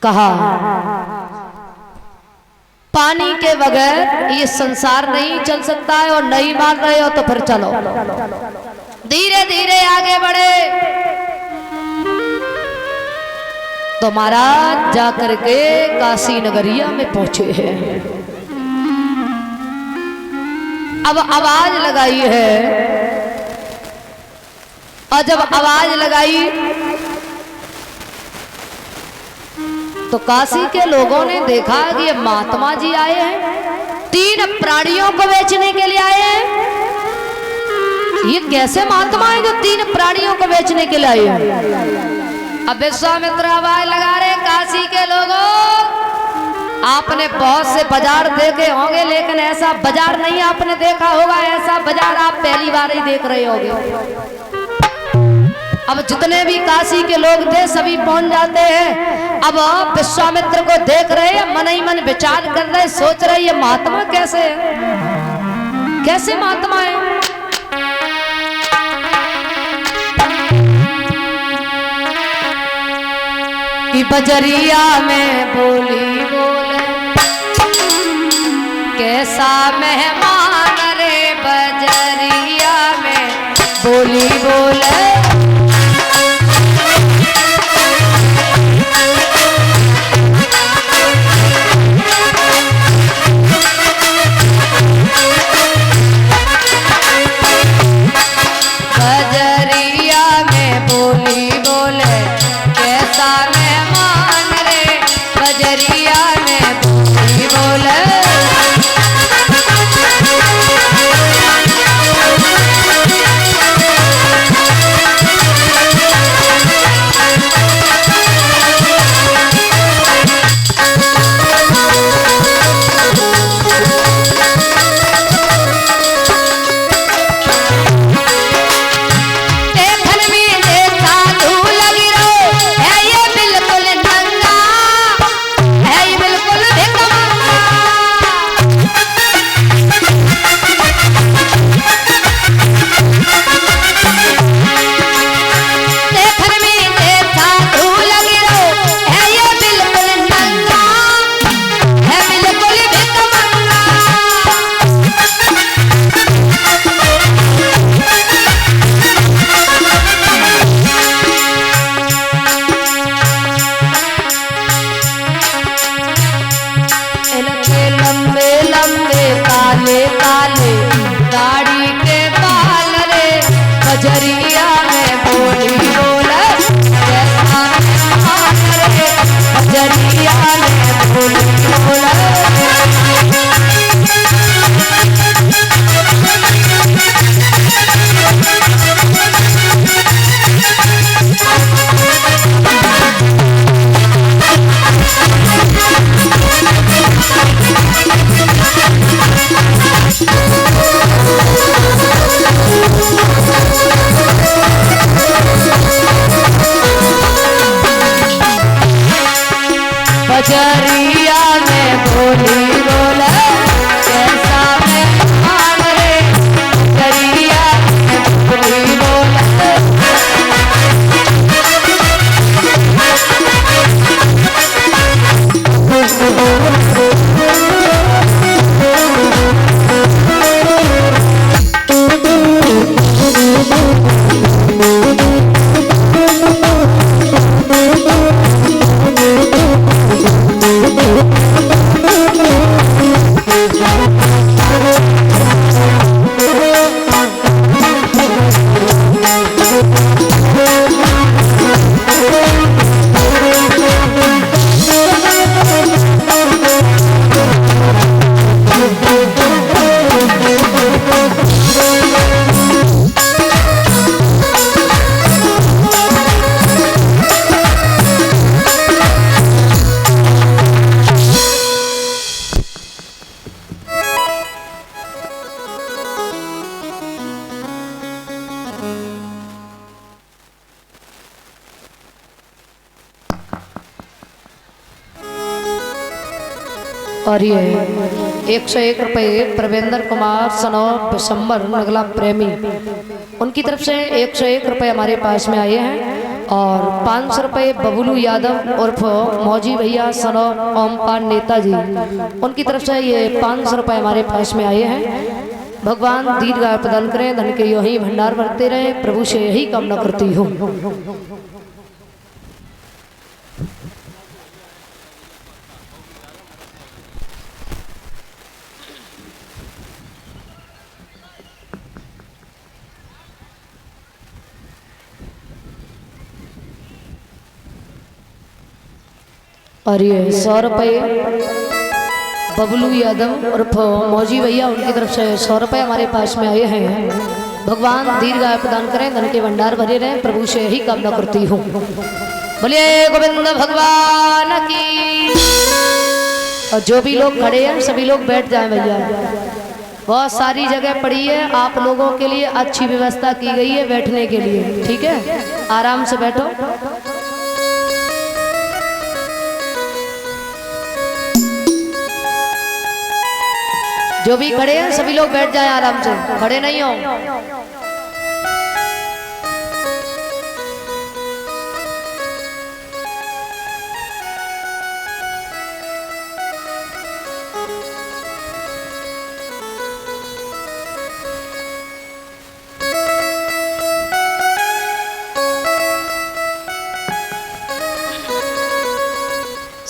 कहा पानी के बगैर ये संसार नहीं चल सकता है, और नहीं मान रहे हो तो फिर चलो। धीरे धीरे आगे बढ़े तो महाराज जाकर के काशी नगरिया में पहुंचे हैं। अब आवाज लगाई है, और जब आवाज लगाई तो काशी के लोगों ने देखा कि ये महात्मा जी आए हैं, 3 प्राणियों को बेचने के लिए आए हैं। ये कैसे महात्मा है जो 3 प्राणियों को बेचने के लिए आए हैं? अब विश्वामित्र आवाज लगा रहे, काशी के लोगों, आपने बहुत से बाजार देखे होंगे, लेकिन ऐसा बाजार नहीं आपने देखा होगा। ऐसा बाजार आप पहली बार ही देख रहे होंगे। अब जितने भी काशी के लोग थे सभी पहुंच जाते हैं। अब विश्वामित्र को देख रहे हैं, मन ही मन विचार कर रहे, सोच रहे ये महात्मा कैसे है, कैसे महात्मा है। कि बजरिया में बोली बोले, कैसा मेहमान रे बजरिया में बोली बोले। बजरिया में बोली बोले, कैसा मेहमान रे बजरिया में बोली बोले। बजरिया में बोली बोले, कैसा मेहमान रे बजरिया में बोली बोले। और ये 101 रुपये प्रवेंद्र कुमार सनौर दिसंबर नगला प्रेमी, उनकी तरफ से 101 रुपये हमारे पास में आए हैं। और 500 रुपये बबलू यादव उर्फ मौजी भैया सनो ओमपाल नेताजी, उनकी तरफ से ये 500 रुपये हमारे पास में आए हैं। भगवान दीर्घायु प्रदान करें, धन के यही भंडार भरते रहे, प्रभु से यही कामना करती हूँ। और ये 100 रुपये बबलू यादव उर्फ मौजी भैया, उनकी तरफ से 100 रुपये हमारे पास में आए हैं। भगवान दीर्घायु प्रदान करें, धन के भंडार भरे रहें, प्रभु से यही कामना करती हूँ। बोलिए गोविंद भगवान की। और जो भी लोग खड़े हैं सभी लोग बैठ जाएं भैया, बहुत सारी जगह पड़ी है, आप लोगों के लिए अच्छी व्यवस्था की गई है बैठने के लिए, ठीक है, आराम से बैठो। जो भी खड़े हैं सभी लोग बैठ जाएं आराम से, खड़े नहीं हो।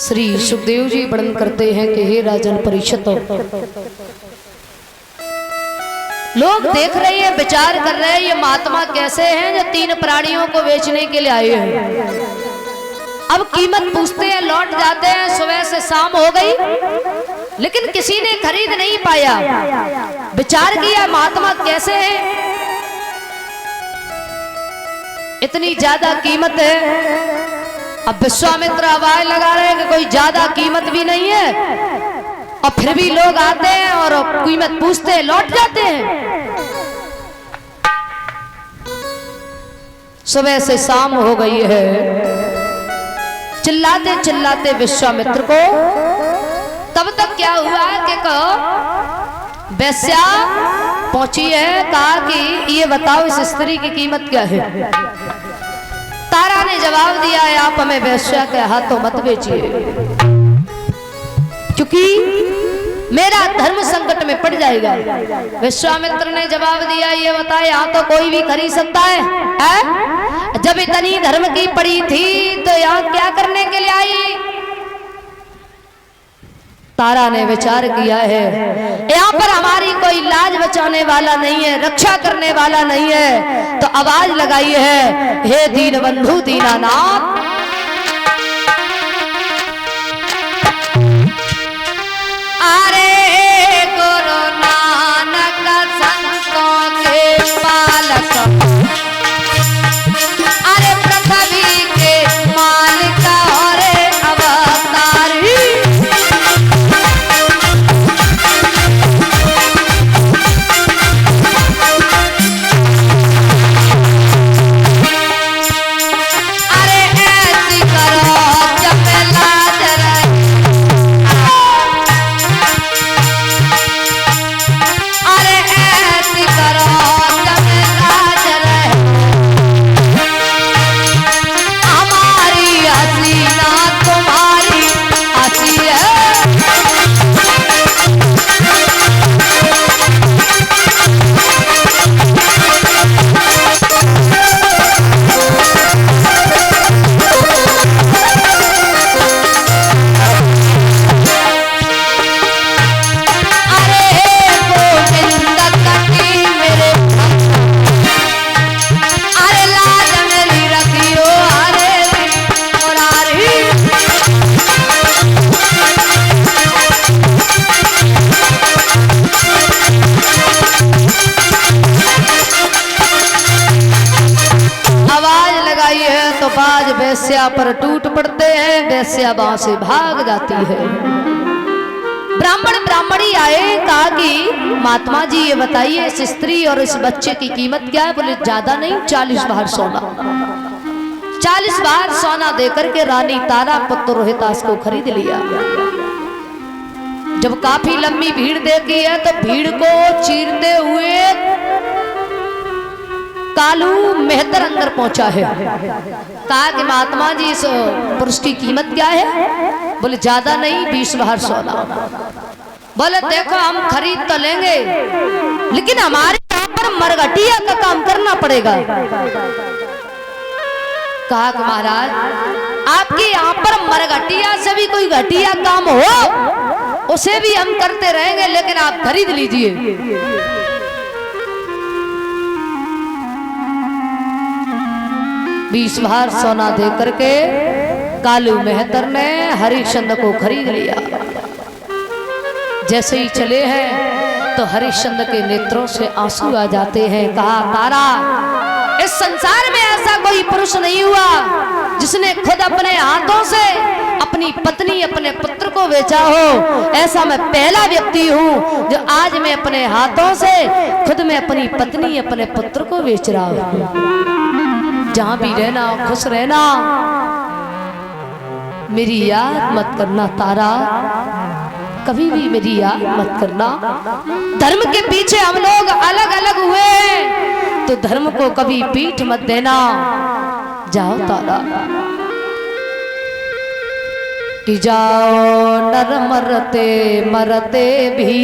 श्री सुखदेव जी वर्णन करते हैं कि हे राजन परीक्षित, लोग देख रहे हैं, विचार कर रहे हैं, ये महात्मा कैसे हैं जो 3 प्राणियों को बेचने के लिए आए हैं। अब कीमत पूछते हैं, लौट जाते हैं, सुबह से शाम हो गई लेकिन किसी ने खरीद नहीं पाया। विचार किया महात्मा कैसे हैं, इतनी ज्यादा कीमत है। अब विश्वामित्र आवाज लगा रहे हैं कि कोई ज्यादा कीमत भी नहीं है, और फिर भी लोग आते हैं और कीमत पूछते हैं, लौट जाते हैं। सुबह से शाम हो गई है, चिल्लाते चिल्लाते विश्वामित्र को, तब तक क्या हुआ कि वेश्या पहुंची है, कहा कि ये बताओ इस स्त्री की कीमत क्या है। तारा ने जवाब दिया है, आप हमें वेश्या के हाथों मत बेचिए, क्योंकि मेरा धर्म संकट में पड़ जाएगा। विश्वामित्र ने जवाब दिया, ये बताए यहाँ तो कोई भी खरीद सकता है? जब इतनी धर्म की पड़ी थी तो यहाँ क्या करने के लिए आई? तारा ने विचार किया है, यहाँ पर हमारी कोई लाज बचाने वाला नहीं है, रक्षा करने वाला नहीं है, तो आवाज लगाई है, हे दीन बंधु दीनानाथ, अरे गुरु नानक संतों के पालक, अरे पृथ्वी के मालिक और अवतारी, वेश्या पर टूट पड़ते हैं, वेश्या वहां से भाग जाती है। ब्राह्मण ब्राह्मणी आए, कहा कि महात्मा जी ये बताइए इस स्त्री और इस बच्चे की कीमत क्या है? बोले ज्यादा नहीं, 40 बार सोना। 40 बार सोना देकर के रानी तारा पुत्र रोहितास को खरीद लिया। जब काफी लंबी भीड़ देखी है तो भीड़ को चीरते हुए कालू मेहतर अंदर पहुंचा है। कहा कि महात्मा जी इस पुरुष की कीमत क्या है? बोले ज्यादा नहीं, 20 बार सोना। बोले देखो हम खरीद तो लेंगे, लेकिन हमारे यहाँ पर मरघटिया का काम करना पड़ेगा। कहा कि महाराज आपके यहाँ पर मरघटिया से भी कोई घटिया काम हो उसे भी हम करते रहेंगे, लेकिन आप खरीद लीजिए। 20 बार सोना दे करके कालू मेहतर ने हरिश्चंद्र को खरीद लिया। जैसे ही चले हैं तो हरिश्चंद्र के नेत्रों से आंसू आ जाते हैं। कहा तारा इस संसार में ऐसा कोई पुरुष नहीं हुआ जिसने खुद अपने हाथों से अपनी पत्नी अपने पुत्र को बेचा हो। ऐसा मैं पहला व्यक्ति हूँ जो आज मैं अपने हाथों से खुद में अपनी पत्नी अपने पुत्र को बेच रहा हूँ। जहां भी रहना खुश रहना, मेरी याद मत करना तारा, कभी भी मेरी याद मत करना। धर्म के पीछे हम लोग अलग अलग हुए हैं तो धर्म को कभी पीठ मत देना। जाओ तारा कि जाओ नर मरते मरते भी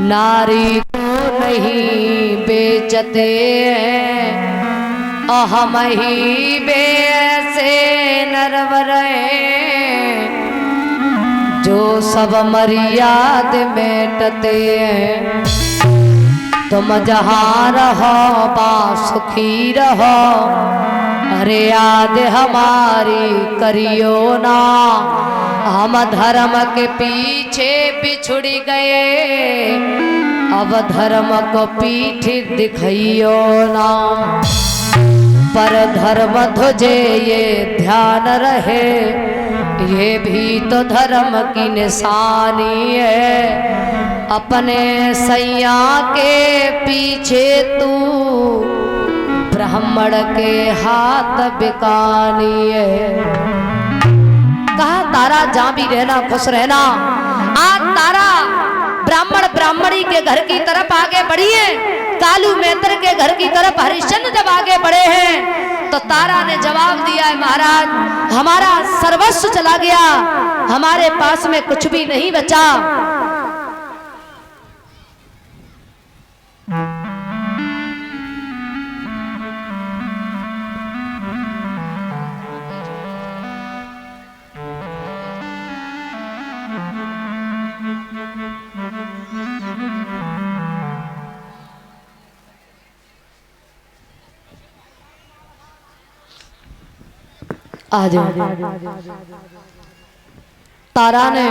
नारी को नहीं बेचते हैं। हम ही बेसे नरवर जो सब मर्याद मेटते हैं। तुम जहाँ रहो बासुखी रहो, अरे याद हमारी करियो ना। हम धर्म के पीछे बिछुड़ गए, अब धर्म को पीठ दिखाइयो ना। पर धर्म ध्वजे ये ध्यान रहे, ये भी तो धर्म की निशानी है। अपने सैया के पीछे तू ब्राह्मण के हाथ बिकानी है। कहा तारा जहां भी रहना खुश रहना। आज तारा ब्राह्मण ब्राह्मणी के घर की तरफ आगे बढ़ी है। कालू मेहतर के घर की तरफ हरिश्चंद्र जब आगे बढ़े हैं तो तारा ने जवाब दिया है महाराज हमारा सर्वस्व चला गया, हमारे पास में कुछ भी नहीं बचा। आ जाओ। तारा ने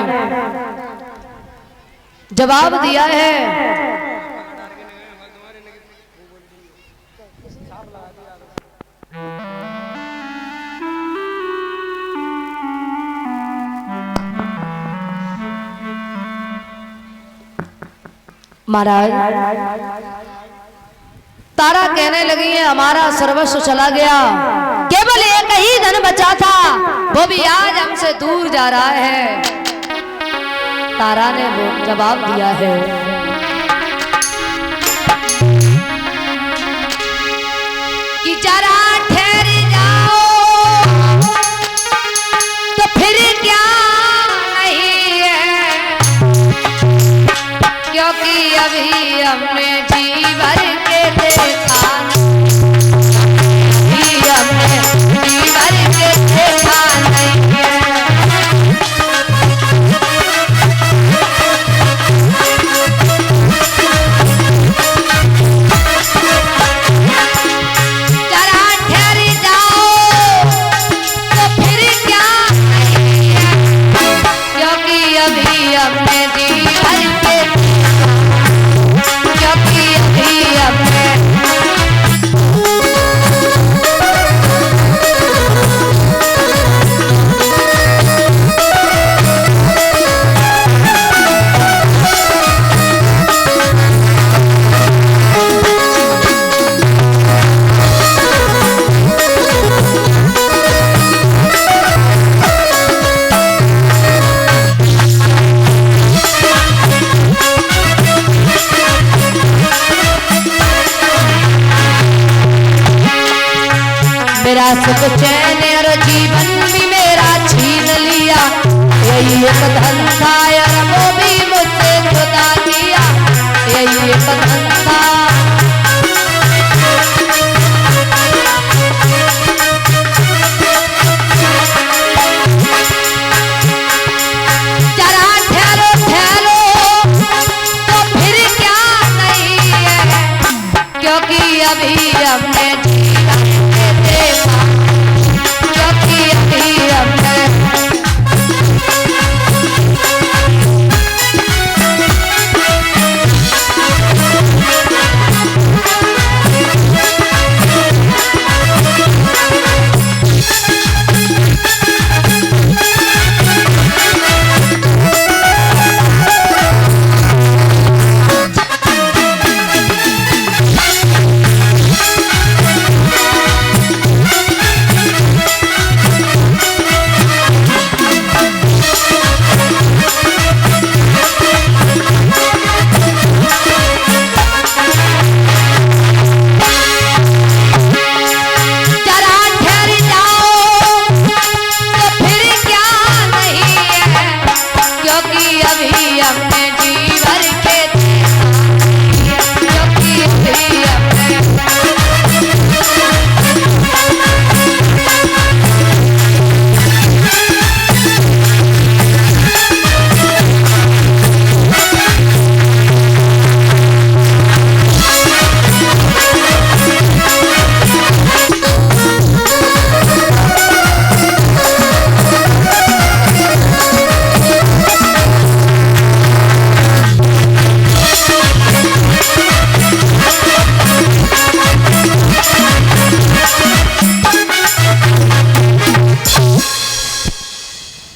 जवाब दिया है महाराज। तारा कहने लगी है हमारा सर्वस्व चला गया, केवल एक ही धन बचा था, वो भी आज हमसे दूर जा रहा है। तारा ने वो जवाब दिया है कि जरा ठहर जाओ तो फिर क्या नहीं है, क्योंकि अभी हमने जी भर के देखा, हमने जी भर के देखा नहीं है। सुख चैन और जीवन भी मेरा छीन लिया। यही एक धंधा यार वो भी मुझसे जुदा किया। यही एक धंधा। जरा ठहरो ठहरो तो फिर क्या नहीं है, क्योंकि अभी हमने जीवन में देखा, क्योंकि अभी हमने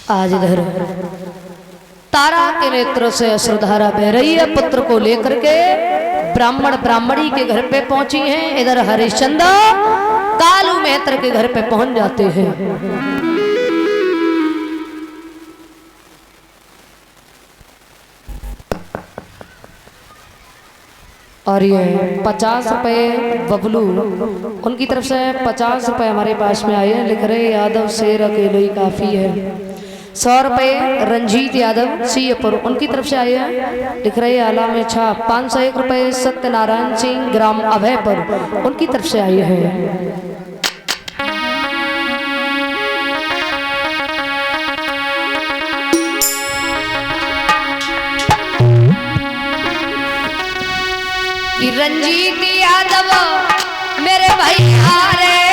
आज इधर तारा के नेत्र से अश्रुधारा बह रही है। पुत्र को लेकर के ब्राह्मण ब्राह्मणी के घर पे पहुंची हैं। इधर हरिश्चंद्र कालू मेहत्र के घर पे पहुंच जाते हैं। और ये 50 रुपए बबलू उनकी तरफ से 50 रुपए हमारे पास में आए हैं। लिख रहे यादव शेर अकेले ही काफी है। 100 रुपए रंजीत यादव सीएपुर उनकी तरफ से आए हैं। लिख रहे आला में छाप। 501 रुपए सत्यनारायण सिंह ग्राम अभयपुर उनकी तरफ से आए हैं। रंजीत यादव मेरे भैया रे